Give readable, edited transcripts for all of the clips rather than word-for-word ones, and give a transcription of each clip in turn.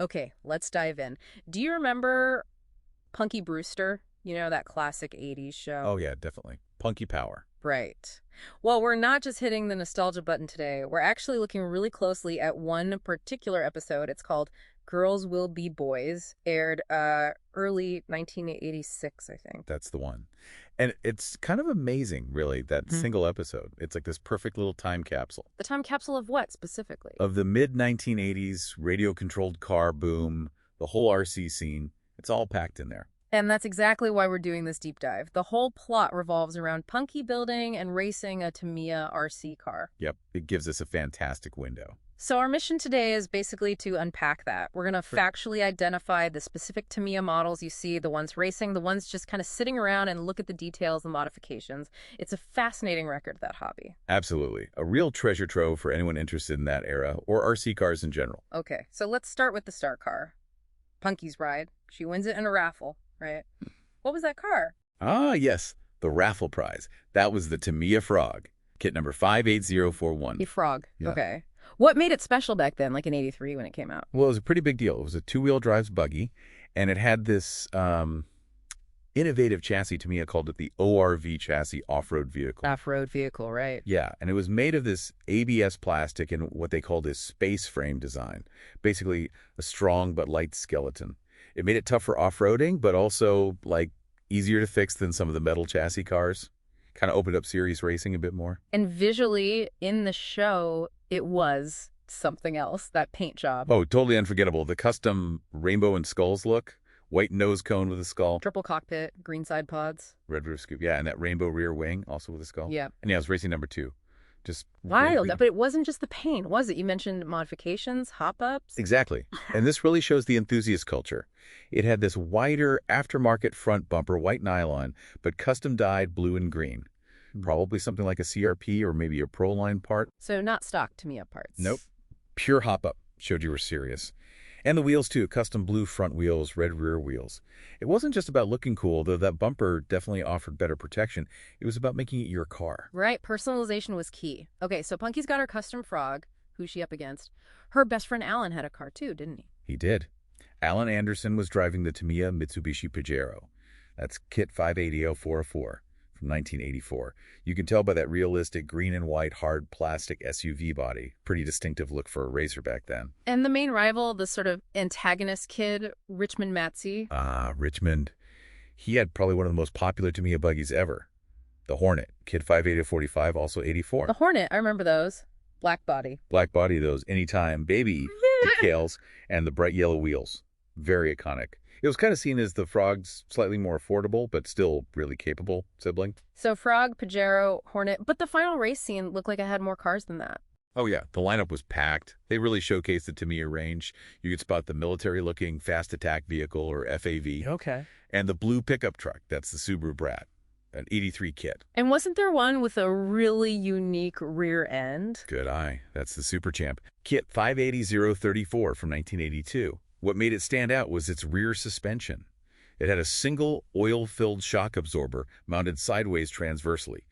Okay, let's dive in. Do you remember Punky Brewster? You know, that classic 80s show? Oh, yeah, definitely. Punky Power. Right. Well, we're not just hitting the nostalgia button today. We're actually looking really closely at one particular episode. It's called Girls Will Be Boys, aired early 1986, I think. That's the one. And it's kind of amazing, really, that Mhm. single episode. It's like this perfect little time capsule The time capsule of what specifically? of the mid-1980s radio-controlled car boom, the whole RC scene. It's all packed in there. And that's exactly why we're doing this deep dive. The whole plot revolves around Punky building and racing a Tamiya RC car. Yep, it gives us a fantastic window. So our mission today is basically to unpack that. We're going to factually identify the specific Tamiya models you see, the ones racing, the ones just kind of sitting around, and look at the details and modifications. It's a fascinating record, that hobby. Absolutely. A real treasure trove for anyone interested in that era, or RC cars in general. Okay, so let's start with the star car. Punky's ride. She wins it in a raffle, right? What was that car? Ah, yes, the raffle prize. That was the Tamiya Frog, kit number 58041. A frog. Yeah. Okay. What made it special back then, like in 83 when it came out? Well, it was a pretty big deal. It was a two-wheel drives buggy, and it had this innovative chassis. Tamiya called it the ORV chassis, off-road vehicle. Off-road vehicle, right? Yeah, and it was made of this ABS plastic and what they called this space frame design, basically a strong but light skeleton. It made it tough for off-roading, but also, like, easier to fix than some of the metal chassis cars. Kind of opened up serious racing a bit more. And visually, in the show, it was something else, that paint job. Oh, totally unforgettable. The custom rainbow and skulls look. White nose cone with a skull. Triple cockpit, green side pods. Red roof scoop. Yeah, and that rainbow rear wing, also with a skull. Yeah. And yeah, it was racing number 2. Just Wild. really- But it wasn't just the paint, was it? You mentioned modifications, hop-ups. Exactly. And this really shows the enthusiast culture. It had this wider aftermarket front bumper, white nylon, but custom dyed blue and green. Probably something like a CRP or maybe a Proline part. So not stock Tamiya parts. Nope. Pure hop-up. Showed you were serious. And the wheels, too. Custom blue front wheels, red rear wheels. It wasn't just about looking cool, though that bumper definitely offered better protection. It was about making it your car. Right, personalization was key. Okay, so Punky's got her custom frog. Who's she up against? Her best friend Alan had a car too, didn't he? He did. Alan Anderson was driving the Tamiya Mitsubishi Pajero. That's kit 580404 from 1984. You can tell by that realistic green and white hard plastic SUV body. Pretty distinctive look for a racer back then. And the main rival, the sort of antagonist kid, Richmond Matzy. Ah, Richmond. He had probably one of the most popular Tamiya buggies ever. The Hornet, kit 58045, also 84. The Hornet, I remember those. Black body. Black body, those anytime baby decals, and the bright yellow wheels. Very iconic. It was kind of seen as the Frog's slightly more affordable, but still really capable sibling. So Frog, Pajero, Hornet, but the final race scene looked like it had more cars than that. Oh yeah, the lineup was packed. They really showcased the Tamiya range. You could spot the military-looking Fast Attack Vehicle, or FAV, Okay. and the blue pickup truck. That's the Subaru Brat, an 83 kit. And wasn't there one with a really unique rear end? Good eye. That's the Super Champ. Kit 580034 from 1982. What made it stand out was its rear suspension. It had a single oil-filled shock absorber mounted sideways transversely.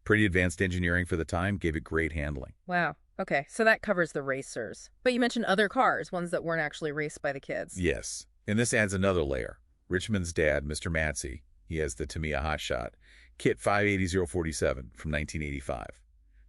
Pretty advanced engineering for the time, gave it great handling. Wow. Okay, so that covers the racers. But you mentioned other cars, ones that weren't actually raced by the kids. Yes, and this adds another layer. Richmond's dad, Mr. Matzy, he has the Tamiya Hotshot, kit 580047 from 1985.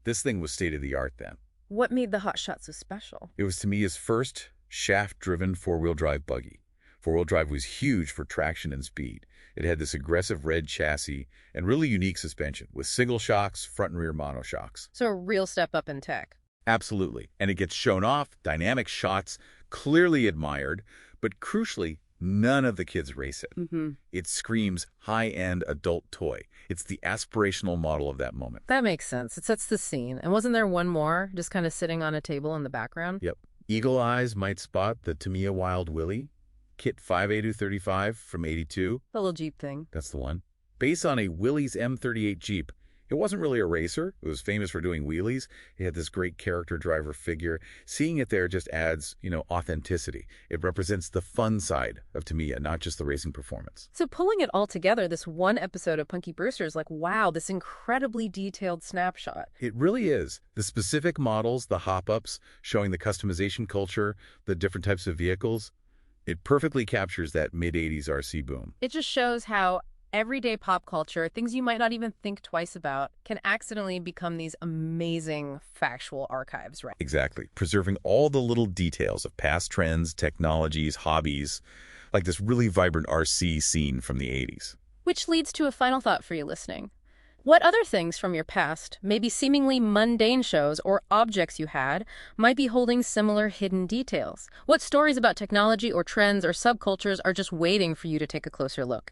This thing was state-of-the-art then. What made the Hot Shot so special? It was Tamiya's first shaft-driven four-wheel drive buggy. Four-wheel drive was huge for traction and speed. It had this aggressive red chassis and really unique suspension with single shocks, front and rear monoshocks. So a real step up in tech. Absolutely. And it gets shown off, dynamic shots, clearly admired, but crucially, none of the kids race it. Mm-hmm. It screams high-end adult toy. It's the aspirational model of that moment. That makes sense. It sets the scene. And wasn't there one more, just kind of sitting on a table in the background? Yep. Eagle eyes might spot the Tamiya Wild Willie, kit 58235 from 82. The little Jeep thing. That's the one. Based on a Willys M38 Jeep. It wasn't really a racer. It was famous for doing wheelies. It had this great character driver figure. Seeing it there just adds, authenticity. It represents the fun side of Tamiya, not just the racing performance. So pulling it all together, this one episode of Punky Brewster is like, wow, this incredibly detailed snapshot. It really is. The specific models, the hop-ups, showing the customization culture, the different types of vehicles. It perfectly captures that mid-80s RC boom. It just shows how everyday pop culture, things you might not even think twice about, can accidentally become these amazing factual archives, right? Exactly. Preserving all the little details of past trends, technologies, hobbies, like this really vibrant RC scene from the 80s. Which leads to a final thought for you listening. What other things from your past, maybe seemingly mundane shows or objects you had, might be holding similar hidden details? What stories about technology or trends or subcultures are just waiting for you to take a closer look?